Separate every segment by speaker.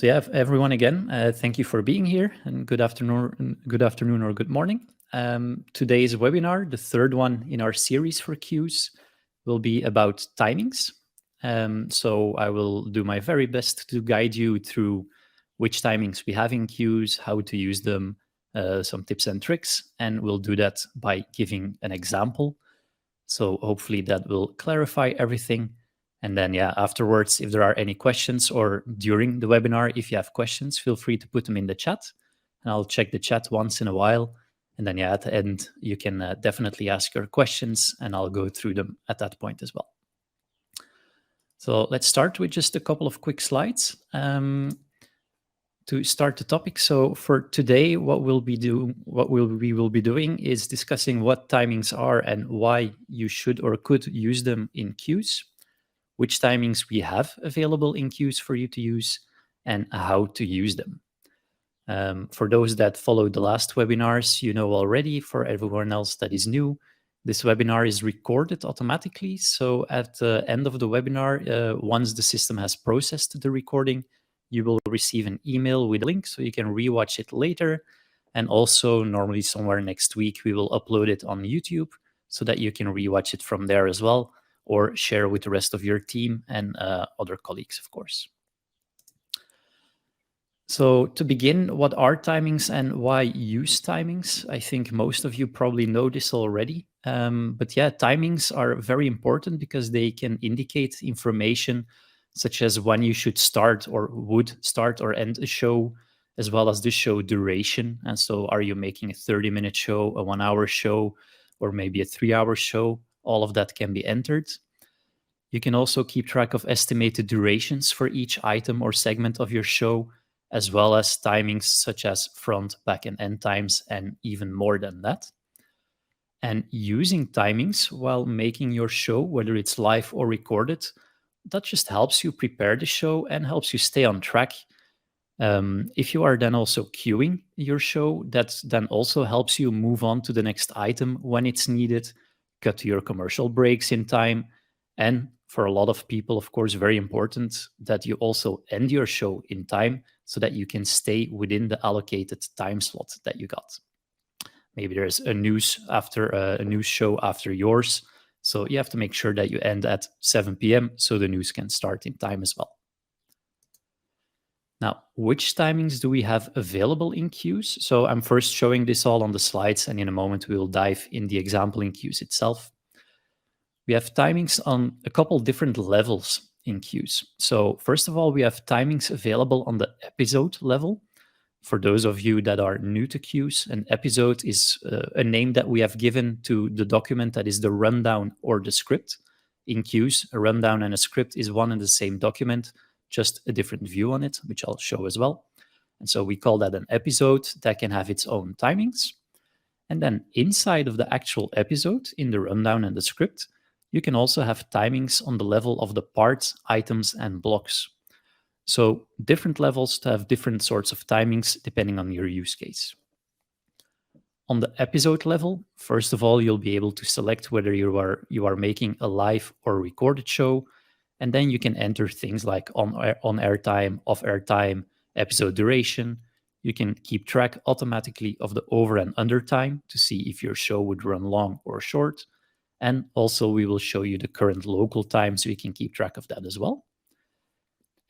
Speaker 1: So yeah, everyone again, thank you for being here, and good afternoon or good morning. Today's webinar, the third one in our series for Cuez, will be about timings. So I will do my very best to guide you through which timings we have in Cuez, how to use them, some tips and tricks, and we'll do that by giving an example. So hopefully that will clarify everything. And then, yeah, afterwards, if there are any questions or during the webinar, if you have questions, feel free to put them in the chat. And I'll check the chat once in a while. And then, yeah, at the end, you can definitely ask your questions and I'll go through them at that point as well. So let's start with just a couple of quick slides to start the topic. So for today, what we will be doing is discussing what timings are and why you should or could use them in Cuez, which timings we have available in Cuez for you to use, and how to use them. For those that followed the last webinars, you know already. For everyone else that is new, this webinar is recorded automatically. So at the end of the webinar, once the system has processed the recording, you will receive an email with a link so you can rewatch it later. And also, normally somewhere next week, we will upload it on YouTube so that you can rewatch it from there as well, or share with the rest of your team and other colleagues, of course. So to begin, what are timings and why use timings? I think most of you probably know this already. But yeah, timings are very important because they can indicate information such as when you should start or would start or end a show, as well as the show duration. And so are you making a 30-minute show, a 1-hour show, or maybe a 3-hour show? All of that can be entered. You can also keep track of estimated durations for each item or segment of your show, as well as timings such as front, back, and end times, and even more than that. And using timings while making your show, whether it's live or recorded, that just helps you prepare the show and helps you stay on track. If you are then also queuing your show, that then also helps you move on to the next item when it's needed, cut to your commercial breaks in time, and for a lot of people, of course, very important that you also end your show in time so that you can stay within the allocated time slot that you got. Maybe there's a news show after yours, so you have to make sure that you end at 7 p.m. so the news can start in time as well. Now, which timings do we have available in Cuez? So I'm first showing this all on the slides, and in a moment we will dive in the example in Cuez itself. We have timings on a couple different levels in Cuez. So first of all, we have timings available on the episode level. For those of you that are new to Cuez, an episode is a name that we have given to the document that is the rundown or the script. In Cuez, a rundown and a script is one and the same document, just a different view on it, which I'll show as well. And so we call that an episode that can have its own timings. And then inside of the actual episode, in the rundown and the script, you can also have timings on the level of the parts, items, and blocks. So different levels to have different sorts of timings depending on your use case. On the episode level, first of all, you'll be able to select whether you are making a live or recorded show, and then you can enter things like on-air time, off-air time, episode duration. You can keep track automatically of the over and under time to see if your show would run long or short. And also we will show you the current local time so you can keep track of that as well.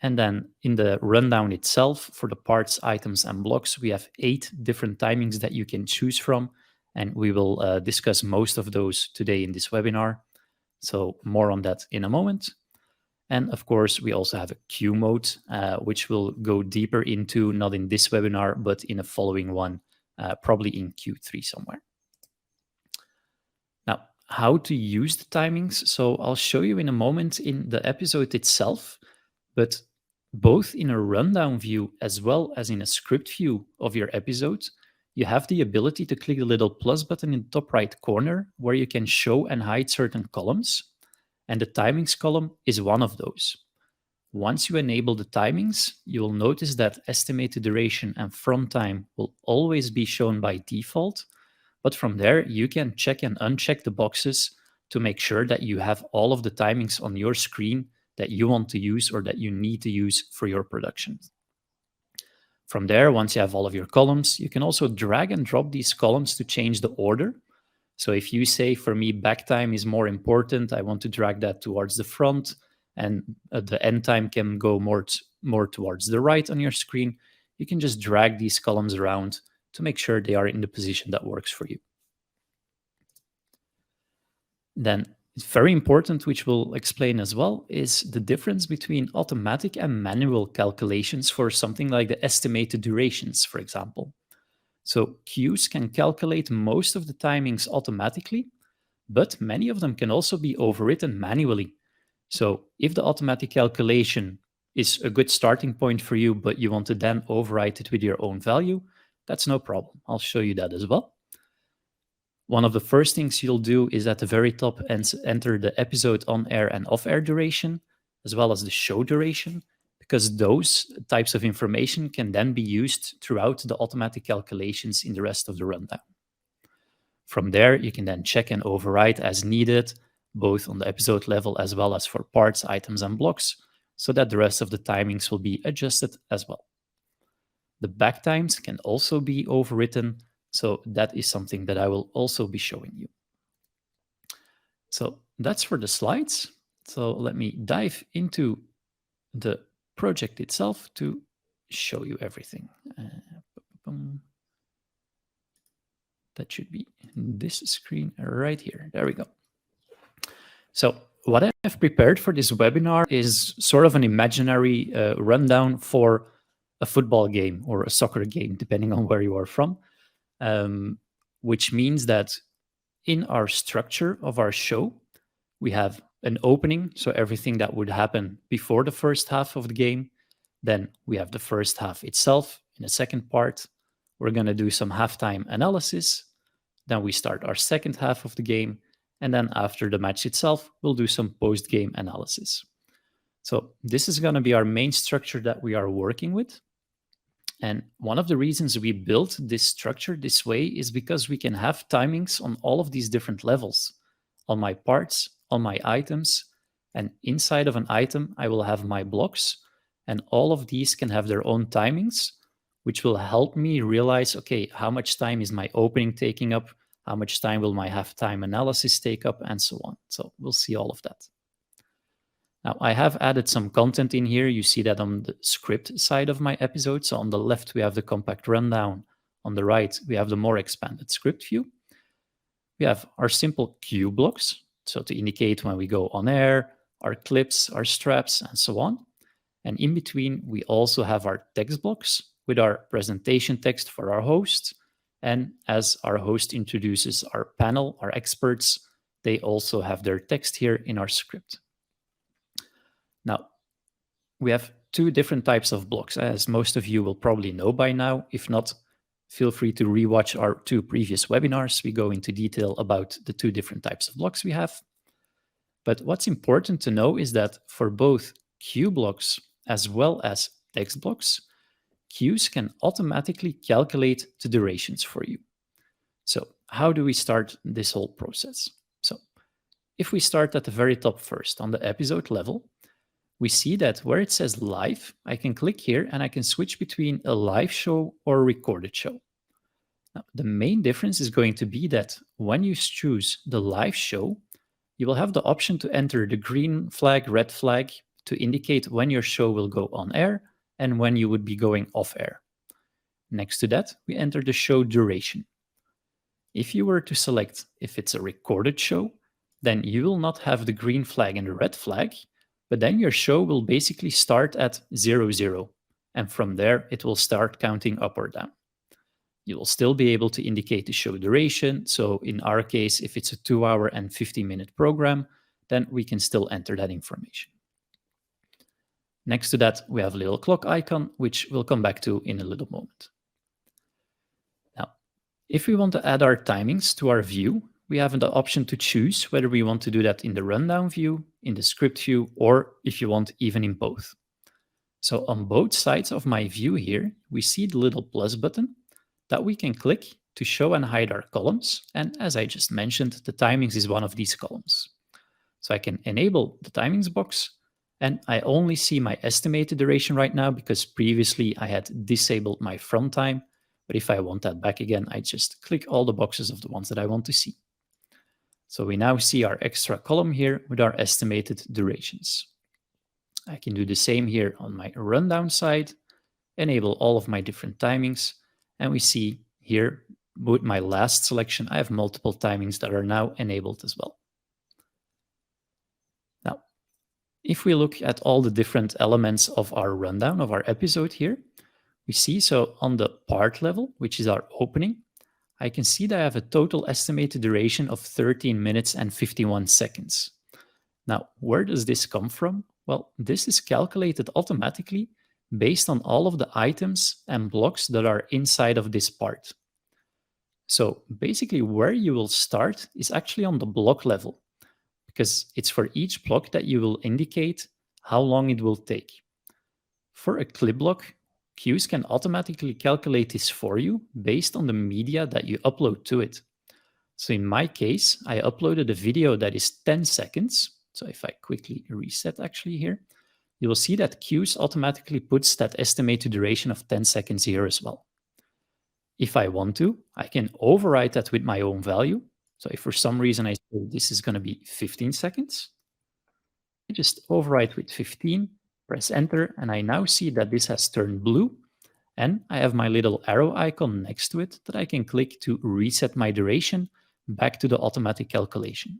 Speaker 1: And then in the rundown itself, for the parts, items, and blocks, we have 8 different timings that you can choose from. And we will discuss most of those today in this webinar. So more on that in a moment. And of course, we also have a queue mode, which we'll go deeper into, not in this webinar, but in a following one, probably in Q3 somewhere. Now, how to use the timings. So I'll show you in a moment in the episode itself, but both in a rundown view as well as in a script view of your episode, you have the ability to click the little plus button in the top right corner where you can show and hide certain columns. And the timings column is one of those. Once you enable the timings, you will notice that estimated duration and front time will always be shown by default. But from there, you can check and uncheck the boxes to make sure that you have all of the timings on your screen that you want to use or that you need to use for your production. From there, once you have all of your columns, you can also drag and drop these columns to change the order. So if you say, for me, back time is more important, I want to drag that towards the front, and the end time can go more towards the right on your screen, you can just drag these columns around to make sure they are in the position that works for you. Then it's very important, which we'll explain as well, is the difference between automatic and manual calculations for something like the estimated durations, for example. So queues can calculate most of the timings automatically, but many of them can also be overwritten manually. So if the automatic calculation is a good starting point for you, but you want to then overwrite it with your own value, that's no problem. I'll show you that as well. One of the first things you'll do is at the very top enter the episode on-air and off-air duration, as well as the show duration, because those types of information can then be used throughout the automatic calculations in the rest of the rundown. From there, you can then check and overwrite as needed, both on the episode level as well as for parts, items, and blocks, so that the rest of the timings will be adjusted as well. The back times can also be overwritten, so that is something that I will also be showing you. So that's for the slides. So let me dive into the project itself to show you everything. That should be this screen right here. There we go. So what I have prepared for this webinar is sort of an imaginary rundown for a football game or a soccer game, depending on where you are from. Which means that in our structure of our show, we have an opening, so everything that would happen before the first half of the game. Then we have the first half itself. In the second part, we're going to do some halftime analysis. Then we start our second half of the game. And then after the match itself, we'll do some post-game analysis. So this is going to be our main structure that we are working with. And one of the reasons we built this structure this way is because we can have timings on all of these different levels, on my parts, on my items, and inside of an item, I will have my blocks, and all of these can have their own timings, which will help me realize, okay, how much time is my opening taking up? How much time will my halftime analysis take up, and so on. So we'll see all of that. Now, I have added some content in here. You see that on the script side of my episode. So on the left, we have the compact rundown. On the right, we have the more expanded script view. We have our simple cue blocks, so to indicate when we go on air, our clips, our straps, and so on. And in between, we also have our text blocks with our presentation text for our host. And as our host introduces our panel, our experts, they also have their text here in our script. Now, we have two different types of blocks, as most of you will probably know by now. If not, feel free to rewatch our two previous webinars. We go into detail about the two different types of blocks we have. But what's important to know is that for both cue blocks as well as text blocks, queues can automatically calculate the durations for you. So how do we start this whole process? So if we start at the very top first on the episode level, we see that where it says live, I can click here and I can switch between a live show or a recorded show. Now, the main difference is going to be that when you choose the live show, you will have the option to enter the green flag, red flag to indicate when your show will go on air and when you would be going off air. Next to that, we enter the show duration. If you were to select if it's a recorded show, then you will not have the green flag and the red flag, but then your show will basically start at 00, and from there it will start counting up or down. You will still be able to indicate the show duration, so in our case, if it's a 2-hour and 50-minute program, then we can still enter that information. Next to that, we have a little clock icon, which we'll come back to in a little moment. Now, if we want to add our timings to our view, we have the option to choose whether we want to do that in the rundown view, in the script view, or if you want, even in both. So on both sides of my view here, we see the little plus button that we can click to show and hide our columns. And as I just mentioned, the timings is one of these columns. So I can enable the timings box, And I only see my estimated duration right now because previously I had disabled my from time. But if I want that back again, I just click all the boxes of the ones that I want to see. So we now see our extra column here with our estimated durations. I can do the same here on my rundown side, enable all of my different timings, and we see here with my last selection, I have multiple timings that are now enabled as well. Now, if we look at all the different elements of our rundown of our episode here, we see so on the part level, which is our opening, I can see that I have a total estimated duration of 13 minutes and 51 seconds. Now, where does this come from? Well, this is calculated automatically based on all of the items and blocks that are inside of this part. So basically where you will start is actually on the block level, because it's for each block that you will indicate how long it will take. For a clip block, Cuez can automatically calculate this for you based on the media that you upload to it. So in my case, I uploaded a video that is 10 seconds. So if I quickly reset actually here, you will see that Cuez automatically puts that estimated duration of 10 seconds here as well. If I want to, I can override that with my own value. So if for some reason I say this is going to be 15 seconds, I just override with 15, press enter, and I now see that this has turned blue. And I have my little arrow icon next to it that I can click to reset my duration back to the automatic calculation.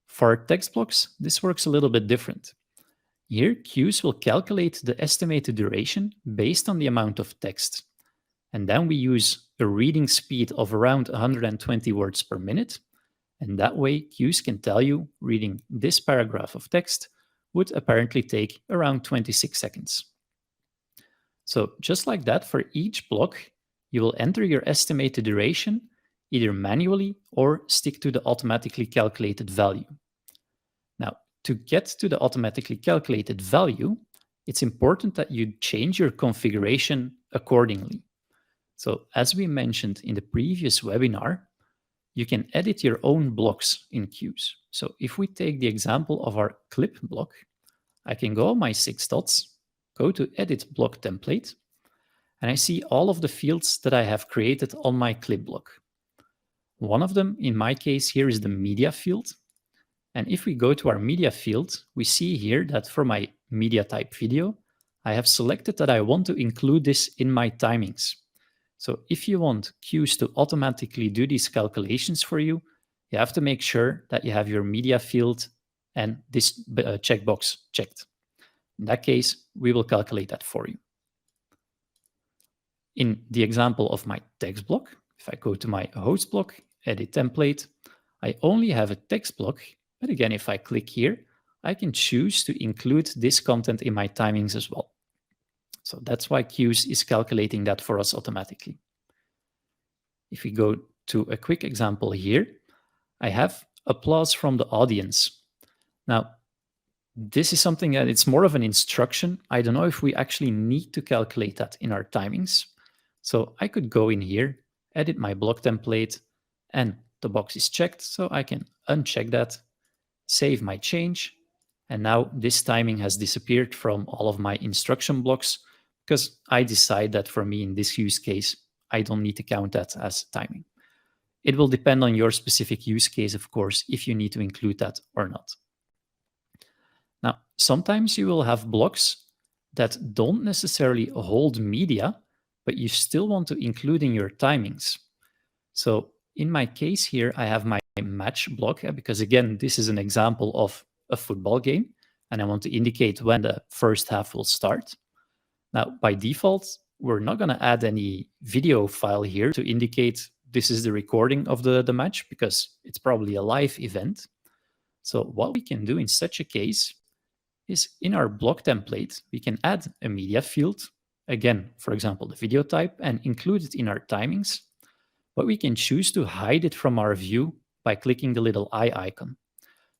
Speaker 1: For text blocks, this works a little bit different. Here, Cuez will calculate the estimated duration based on the amount of text. And then we use a reading speed of around 120 words per minute. And that way, Cuez can tell you reading this paragraph of text would apparently take around 26 seconds. So just like that, for each block, you will enter your estimated duration either manually or stick to the automatically calculated value. Now, to get to the automatically calculated value, it's important that you change your configuration accordingly. So as we mentioned in the previous webinar, you can edit your own blocks in Cuez. So if we take the example of our clip block, I can go on my 6 dots, go to Edit Block Template, and I see all of the fields that I have created on my clip block. One of them, in my case here, is the media field. And if we go to our media field, we see here that for my media type video, I have selected that I want to include this in my timings. So if you want Cuez to automatically do these calculations for you, you have to make sure that you have your media field and this checkbox checked. In that case, we will calculate that for you. In the example of my text block, if I go to my host block, edit template, I only have a text block. But again, if I click here, I can choose to include this content in my timings as well. So that's why Cuez is calculating that for us automatically. If we go to a quick example here, I have applause from the audience. Now, this is something that it's more of an instruction. I don't know if we actually need to calculate that in our timings. So I could go in here, edit my block template, and the box is checked. So I can uncheck that, save my change. And now this timing has disappeared from all of my instruction blocks because I decide that for me in this use case, I don't need to count that as timing. It will depend on your specific use case, of course, if you need to include that or not. Now, sometimes you will have blocks that don't necessarily hold media, but you still want to include in your timings. So in my case here, I have my match block, because again, this is an example of a football game, and I want to indicate when the first half will start. Now, by default, we're not going to add any video file here to indicate this is the recording of the match, because it's probably a live event. So what we can do in such a case is in our block template, we can add a media field, again, for example, the video type, and include it in our timings. But we can choose to hide it from our view by clicking the little eye icon.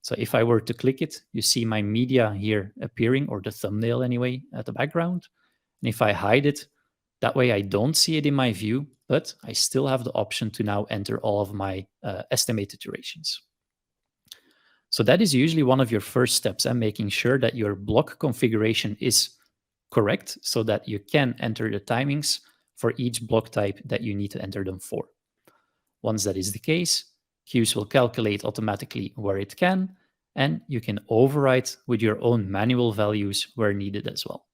Speaker 1: So if I were to click it, you see my media here appearing, or the thumbnail anyway, at the background. And if I hide it, that way I don't see it in my view, but I still have the option to now enter all of my estimated durations. So that is usually one of your first steps, and making sure that your block configuration is correct so that you can enter the timings for each block type that you need to enter them for. Once that is the case, Cuez will calculate automatically where it can, and you can override with your own manual values where needed as well.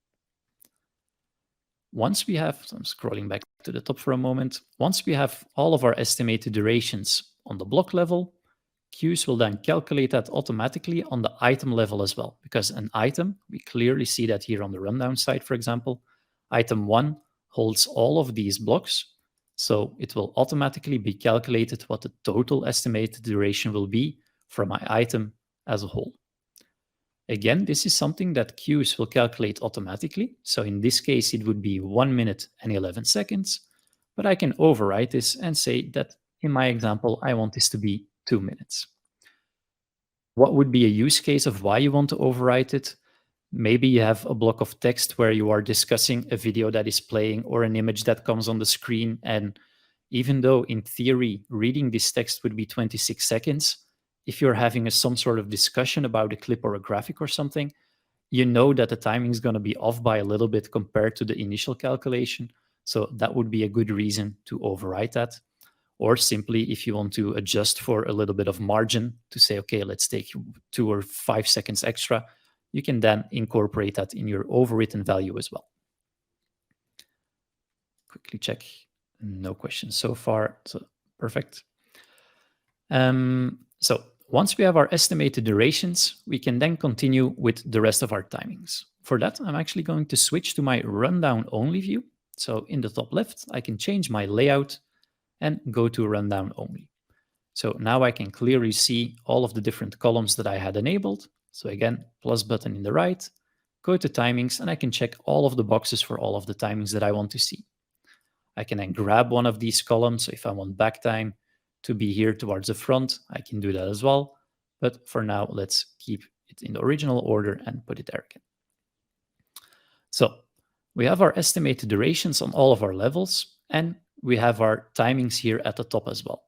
Speaker 1: Once we have, so I'm scrolling back to the top for a moment, once we have all of our estimated durations on the block level, Cuez will then calculate that automatically on the item level as well, because an item, we clearly see that here on the rundown side, for example, item 1 holds all of these blocks, so it will automatically be calculated what the total estimated duration will be for my item as a whole. Again, this is something that Cuez will calculate automatically, so in this case it would be 1 minute and 11 seconds, but I can override this and say that in my example I want this to be 2 minutes. What would be a use case of why you want to overwrite it? Maybe you have a block of text where you are discussing a video that is playing or an image that comes on the screen, and even though in theory reading this text would be 26 seconds, if you're having some sort of discussion about a clip or a graphic or something, you know that the timing is going to be off by a little bit compared to the initial calculation. So that would be a good reason to overwrite that. Or simply, if you want to adjust for a little bit of margin to say, okay, let's take 2 or 5 seconds extra, you can then incorporate that in your overwritten value as well. Quickly check. No questions so far, so perfect. So once we have our estimated durations, we can then continue with the rest of our timings. For that, I'm actually going to switch to my rundown only view. So in the top left, I can change my layout and go to rundown only. So now I can clearly see all of the different columns that I had enabled. So again, plus button in the right, go to timings, and I can check all of the boxes for all of the timings that I want to see. I can then grab one of these columns. So if I want back time to be here towards the front, I can do that as well. But for now, let's keep it in the original order and put it there again. So we have our estimated durations on all of our levels, and we have our timings here at the top as well.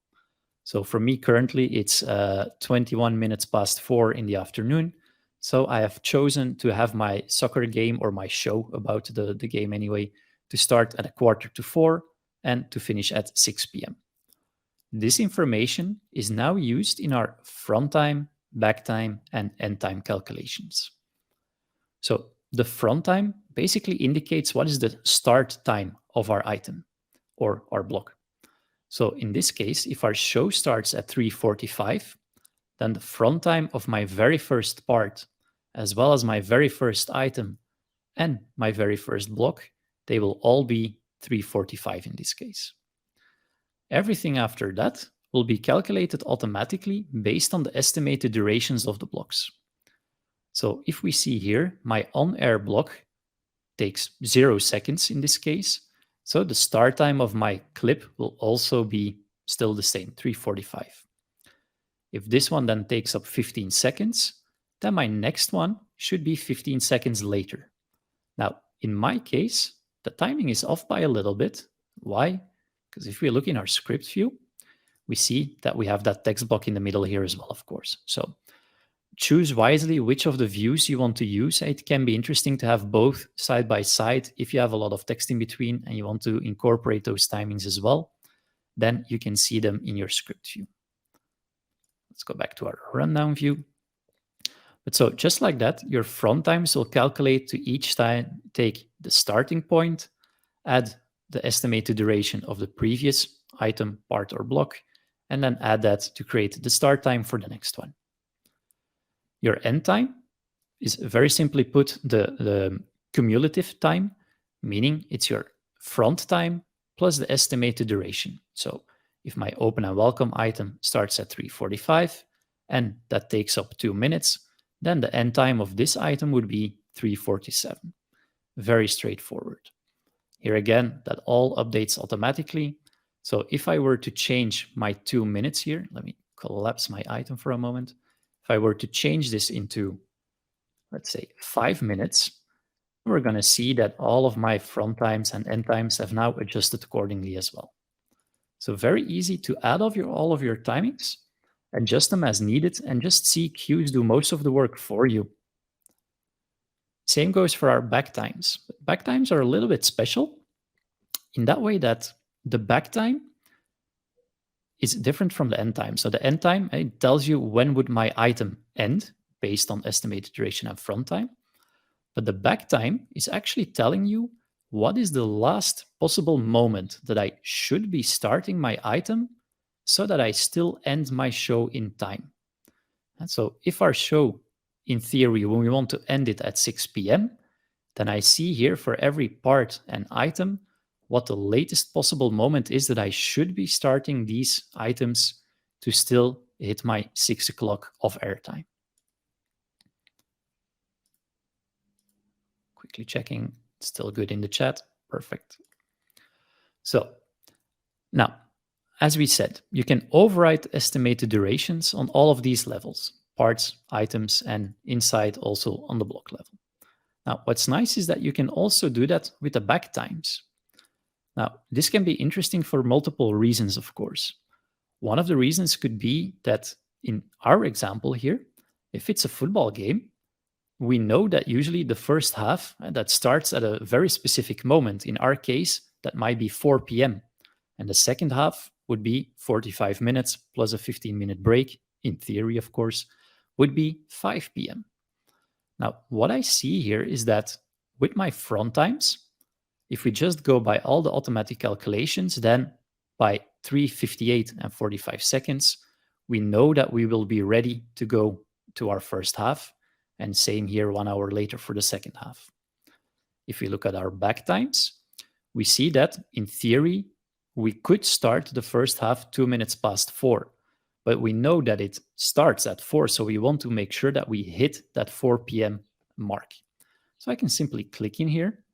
Speaker 1: So for me currently, it's 21 minutes past 4 in the afternoon. So I have chosen to have my soccer game, or my show about the game anyway, to start at 3:45 and to finish at 6 p.m. This information is now used in our front time, back time, and end time calculations. So the front time basically indicates what is the start time of our item or our block. So in this case, if our show starts at 3:45, then the front time of my very first part, as well as my very first item and my very first block, they will all be 3:45 in this case. Everything after that will be calculated automatically based on the estimated durations of the blocks. So if we see here, my on-air block takes 0 seconds in this case. So the start time of my clip will also be still the same, 3:45. If this one then takes up 15 seconds, then my next one should be 15 seconds later. Now, in my case, the timing is off by a little bit. Why? Because if we look in our script view, we see that we have that text block in the middle here as well, of course. So choose wisely which of the views you want to use. It can be interesting to have both side by side. If you have a lot of text in between and you want to incorporate those timings as well, then you can see them in your script view. Let's go back to our rundown view. But so just like that, your front times will calculate to each time take the starting point, add the estimated duration of the previous item, part, or block, and then add that to create the start time for the next one. Your end time is very simply put the cumulative time, meaning it's your front time plus the estimated duration. So if my open and welcome item starts at 3:45 and that takes up 2 minutes, then the end time of this item would be 3:47. Very straightforward. Here again, that all updates automatically. So if I were to change my 2 minutes here, let me collapse my item for a moment. If I were to change this into, let's say, 5 minutes, we're going to see that all of my front times and end times have now adjusted accordingly as well. So very easy to add all of your timings adjust them as needed, and just see cues do most of the work for you. Same goes for our back times. Back times are a little bit special in that way that the back time is different from the end time. So the end time, it tells you when would my item end based on estimated duration and front time. But the back time is actually telling you what is the last possible moment that I should be starting my item so that I still end my show in time. And so if our show, in theory, when we want to end it at 6 p.m., then I see here for every part and item what the latest possible moment is that I should be starting these items to still hit my 6 o'clock of airtime. Quickly checking, still good in the chat. Perfect. So now, as we said, you can override estimated durations on all of these levels, parts, items, and inside also on the block level. Now, what's nice is that you can also do that with the back times. Now, this can be interesting for multiple reasons, of course. One of the reasons could be that in our example here, if it's a football game, we know that usually the first half that starts at a very specific moment. In our case, that might be 4 p.m. And the second half would be 45 minutes plus a 15-minute break, in theory, of course, would be 5 p.m. Now, what I see here is that with my front times, if we just go by all the automatic calculations, then by 3:58 and 45 seconds, we know that we will be ready to go to our first half, and same here 1 hour later for the second half. If we look at our back times, we see that in theory, we could start the first half 2 minutes past 4, but we know that it starts at 4, so we want to make sure that we hit that 4 p.m. mark. So I can simply click in here,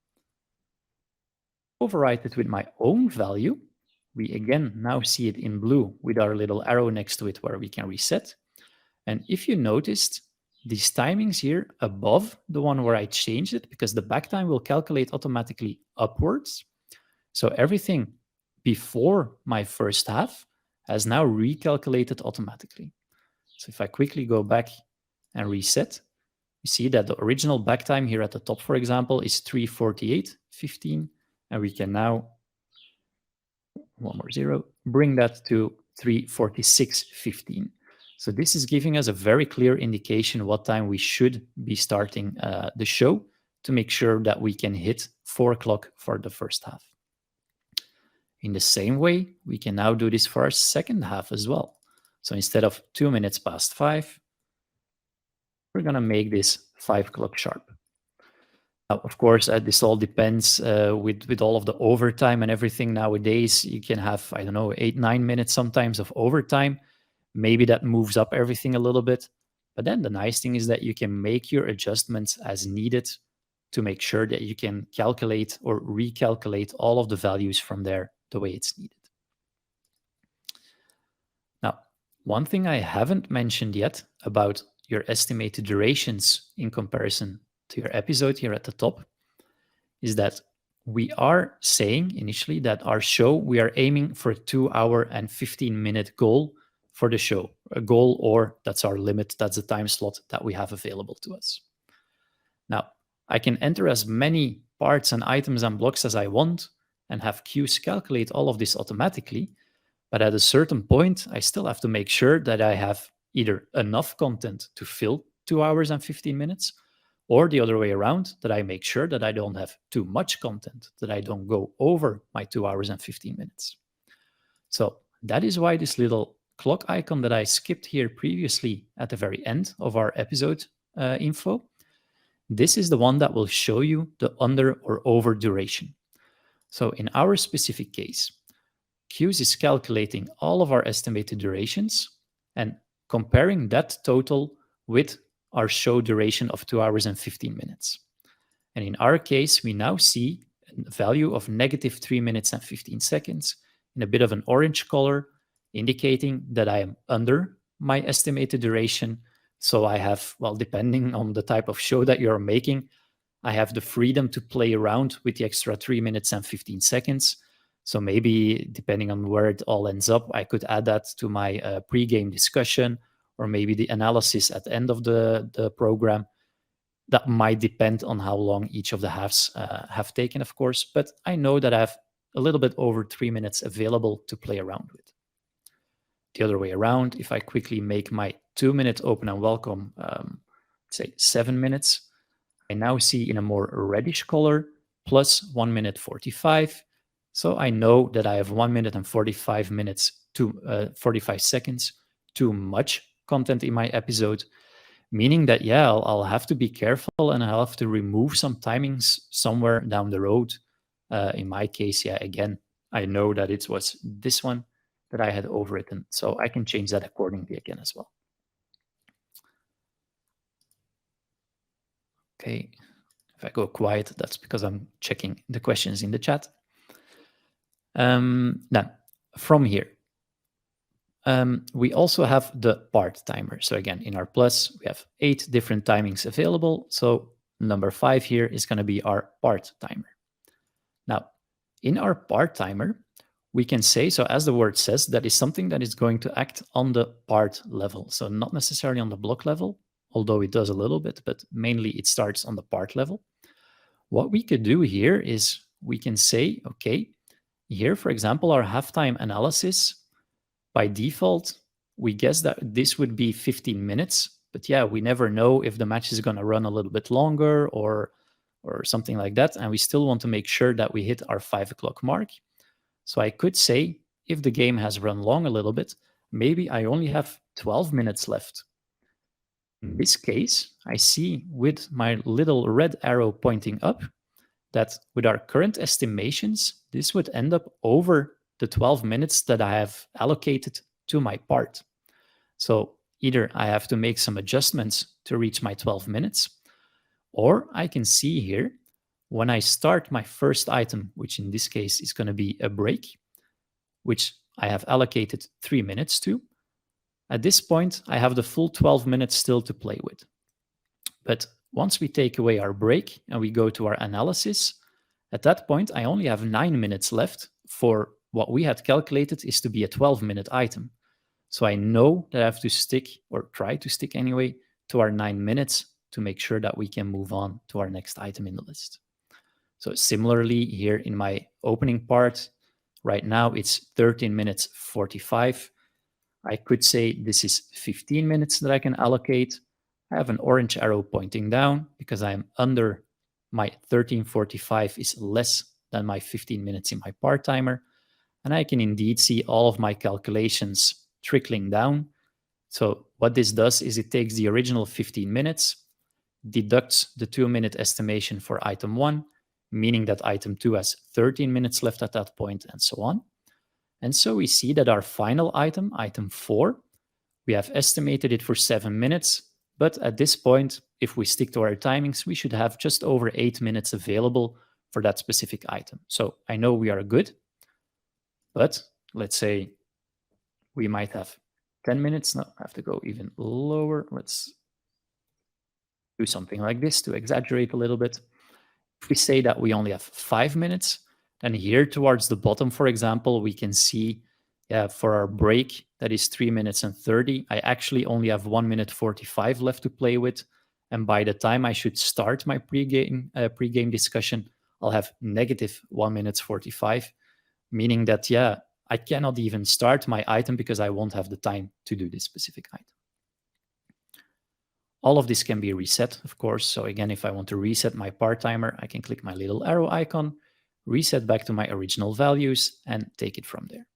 Speaker 1: override it with my own value. We again now see it in blue with our little arrow next to it where we can reset. And if you noticed, these timings here above the one where I changed it, because the back time will calculate automatically upwards. So everything before my first half has now recalculated automatically. So if I quickly go back and reset, you see that the original back time here at the top, for example, is 3:48:15, and we can now, one more zero, bring that to 3:46:15. So this is giving us a very clear indication what time we should be starting the show to make sure that we can hit 4 o'clock for the first half. In the same way, we can now do this for our second half as well. So instead of 2 minutes past 5, we're going to make this 5 o'clock sharp. Now, of course, this all depends with all of the overtime and everything nowadays. You can have, I don't know, 8-9 minutes sometimes of overtime. Maybe that moves up everything a little bit. But then the nice thing is that you can make your adjustments as needed to make sure that you can calculate or recalculate all of the values from there the way it's needed. Now, one thing I haven't mentioned yet about your estimated durations in comparison to your episode here at the top is that we are saying initially that our show, we are aiming for a 2 hour and 15-minute goal for the show, a goal, or that's our limit, that's the time slot that we have available to us. Now, I can enter as many parts and items and blocks as I want and have Cuez calculate all of this automatically, but at a certain point, I still have to make sure that I have either enough content to fill 2 hours and 15 minutes, or the other way around, that I make sure that I don't have too much content, that I don't go over my 2 hours and 15 minutes. So that is why this little clock icon that I skipped here previously at the very end of our episode info, this is the one that will show you the under or over duration. So in our specific case, Cuez is calculating all of our estimated durations and comparing that total with our show duration of 2 hours and 15 minutes. And in our case, we now see a value of -3 minutes and 15 seconds in a bit of an orange color, indicating that I am under my estimated duration. So I have, well, depending on the type of show that you're making, I have the freedom to play around with the extra 3 minutes and 15 seconds. So maybe depending on where it all ends up, I could add that to my pre-game discussion, or maybe the analysis at the end of the program. That might depend on how long each of the halves have taken, of course, but I know that I have a little bit over 3 minutes available to play around with. The other way around, if I quickly make my 2-minute open and welcome, say 7 minutes, I now see in a more reddish color plus 1 minute 45. So I know that I have 1 minute and 45 minutes to 45 seconds too much content in my episode, meaning that, yeah, I'll have to be careful and I'll have to remove some timings somewhere down the road. In my case, yeah, again, I know that it was this one that I had overwritten, so I can change that accordingly again as well. Okay, if I go quiet, that's because I'm checking the questions in the chat. Now, from here, we also have the part timer. So again, in our plus, we have 8 different timings available. So number 5 here is going to be our part timer. Now, in our part timer, we can say, so as the word says, that is something that is going to act on the part level. So not necessarily on the block level, although it does a little bit, but mainly it starts on the part level. What we could do here is we can say, okay, here, for example, our halftime analysis, by default, we guess that this would be 15 minutes. But yeah, we never know if the match is going to run a little bit longer or something like that. And we still want to make sure that we hit our 5 o'clock mark. So I could say, if the game has run long a little bit, maybe I only have 12 minutes left. In this case, I see with my little red arrow pointing up that with our current estimations, this would end up over the 12 minutes that I have allocated to my part. So either I have to make some adjustments to reach my 12 minutes, or I can see here, when I start my first item, which in this case is going to be a break, which I have allocated 3 minutes to, at this point, I have the full 12 minutes still to play with. But once we take away our break and we go to our analysis, at that point, I only have 9 minutes left for what we had calculated is to be a 12-minute item. So I know that I have to stick, or try to stick anyway, to our 9 minutes to make sure that we can move on to our next item in the list. So similarly, here in my opening part, right now it's 13 minutes 45. I could say this is 15 minutes that I can allocate. I have an orange arrow pointing down because I'm under my 13:45 is less than my 15 minutes in my part timer. And I can indeed see all of my calculations trickling down. So what this does is it takes the original 15 minutes, deducts the 2-minute estimation for item 1, meaning that item 2 has 13 minutes left at that point, and so on. And so we see that our final item, item 4, we have estimated it for 7 minutes, but at this point, if we stick to our timings, we should have just over 8 minutes available for that specific item. So I know we are good, but let's say we might have 10 minutes. No, I have to go even lower. Let's do something like this to exaggerate a little bit. If we say that we only have 5 minutes, then here towards the bottom, for example, we can see, yeah, for our break, that is 3 minutes and 30. I actually only have 1 minute 45 left to play with. And by the time I should start my pre-game discussion, I'll have negative 1 minute 45, meaning that, yeah, I cannot even start my item because I won't have the time to do this specific item. All of this can be reset, of course. So again, if I want to reset my part timer, I can click my little arrow icon, reset back to my original values, and take it from there.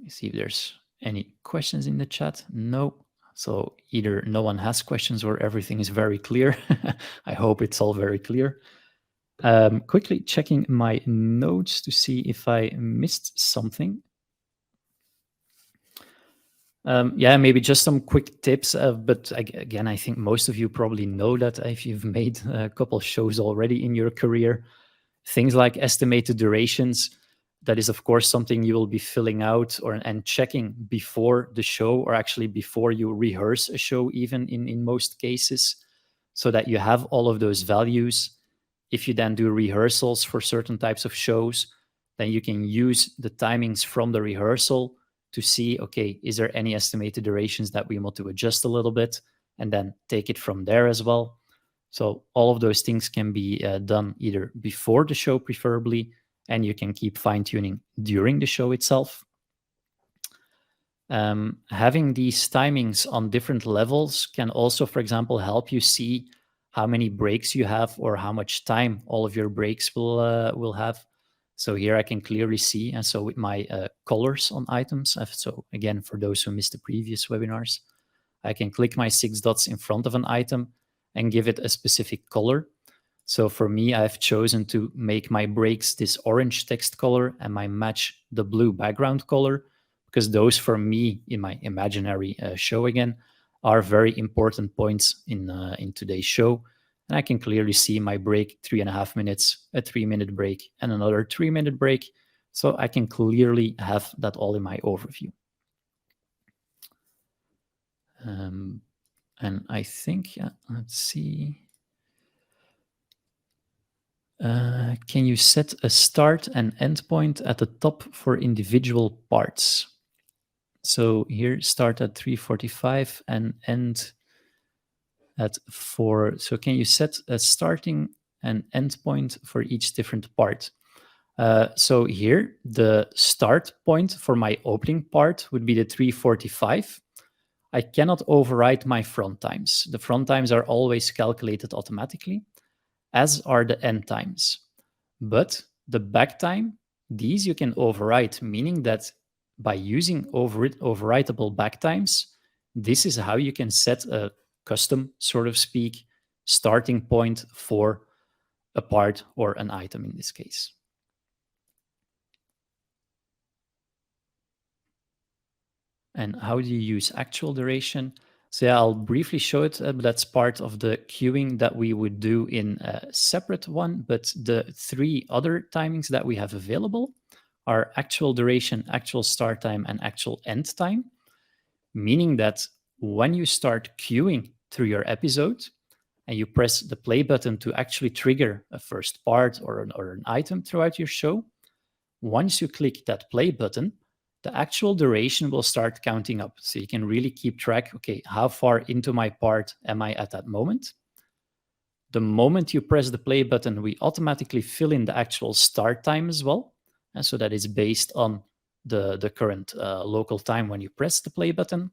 Speaker 1: Let me see if there's any questions in the chat. No. So either no one has questions or everything is very clear. I hope it's all very clear. Quickly checking my notes to see if I missed something. Yeah, maybe just some quick tips. But again, I think most of you probably know that if you've made a couple shows already in your career, things like estimated durations, that is, of course, something you will be filling out and checking before the show, or actually before you rehearse a show, even in most cases, so that you have all of those values. if you then do rehearsals for certain types of shows, then you can use the timings from the rehearsal to see, okay, is there any estimated durations that we want to adjust a little bit, and then take it from there as well. So all of those things can be done either before the show, preferably, and you can keep fine-tuning during the show itself. Having these timings on different levels can also, for example, help you see how many breaks you have or how much time all of your breaks will have. So here I can clearly see, and so with my colors on items, so again, for those who missed the previous webinars, I can click my 6 dots in front of an item and give it a specific color. So for me, I've chosen to make my breaks this orange text color and my match the blue background color, because those for me in my imaginary show again are very important points in today's show. And I can clearly see my break 3.5 minutes, a 3-minute break, and another 3-minute break. So I can clearly have that all in my overview. And I think, let's see. Can you set a start and end point at the top for individual parts? So here, start at 3:45 and end at 4. So can you set a starting and end point for each different part? So here, the start point for my opening part would be the 3:45. I cannot override my front times. The front times are always calculated automatically, as are the end times. But the back time, these you can override, meaning that by using overwritable back times, this is how you can set a custom, sort of speak, starting point for a part or an item in this case. And how do you use actual duration? So yeah, I'll briefly show it, but that's part of the queuing that we would do in a separate one. But the 3 other timings that we have available are actual duration, actual start time, and actual end time, meaning that when you start queuing through your episode and you press the play button to actually trigger a first part or an item throughout your show, once you click that play button, the actual duration will start counting up. So you can really keep track, okay, how far into my part am I at that moment? The moment you press the play button, we automatically fill in the actual start time as well. And so that is based on the current local time when you press the play button.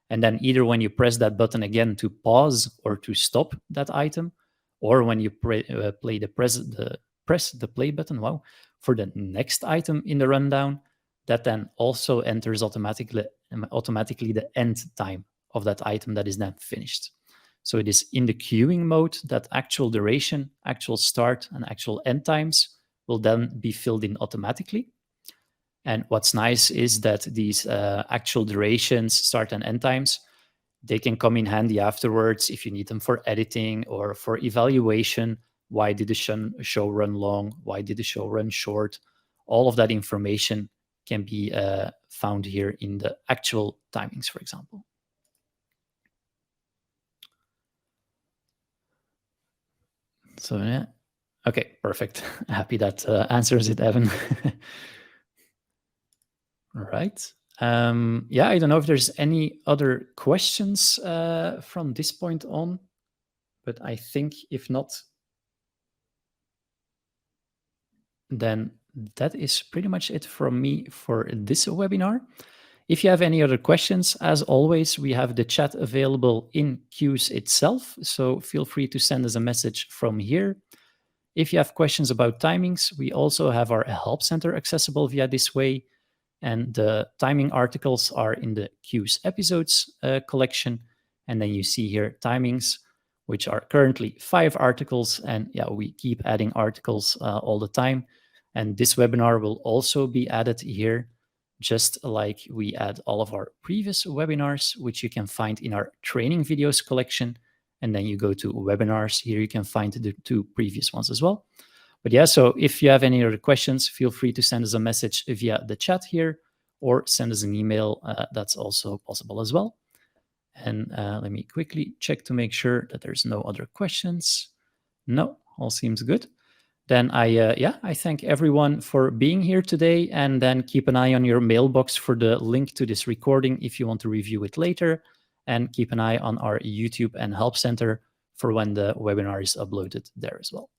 Speaker 1: And then either when you press that button again to pause or to stop that item, or when you press the play button, for the next item in the rundown, that then also enters automatically the end time of that item that is then finished. So it is in the queuing mode that actual duration, actual start, and actual end times will then be filled in automatically. And what's nice is that these actual durations, start and end times, they can come in handy afterwards if you need them for editing or for evaluation. Why did the show run long? Why did the show run short? All of that information can be found here in the actual timings, for example. So yeah, okay, perfect. Happy that answers it, Evan. All right. Yeah, I don't know if there's any other questions from this point on, but I think if not, then that is pretty much it from me for this webinar. If you have any other questions, as always, we have the chat available in Cuez itself, so feel free to send us a message from here. If you have questions about timings, we also have our help center accessible via this way, and the timing articles are in the Cuez episodes collection, and then you see here timings, which are currently 5 articles, and yeah, we keep adding articles all the time. And this webinar will also be added here, just like we add all of our previous webinars, which you can find in our training videos collection. And then you go to webinars. Here you can find the 2 previous ones as well. But yeah, so if you have any other questions, feel free to send us a message via the chat here or send us an email. That's also possible as well. And let me quickly check to make sure that there's no other questions. No, all seems good. Then I thank everyone for being here today, and then keep an eye on your mailbox for the link to this recording if you want to review it later, and keep an eye on our YouTube and Help Center for when the webinar is uploaded there as well.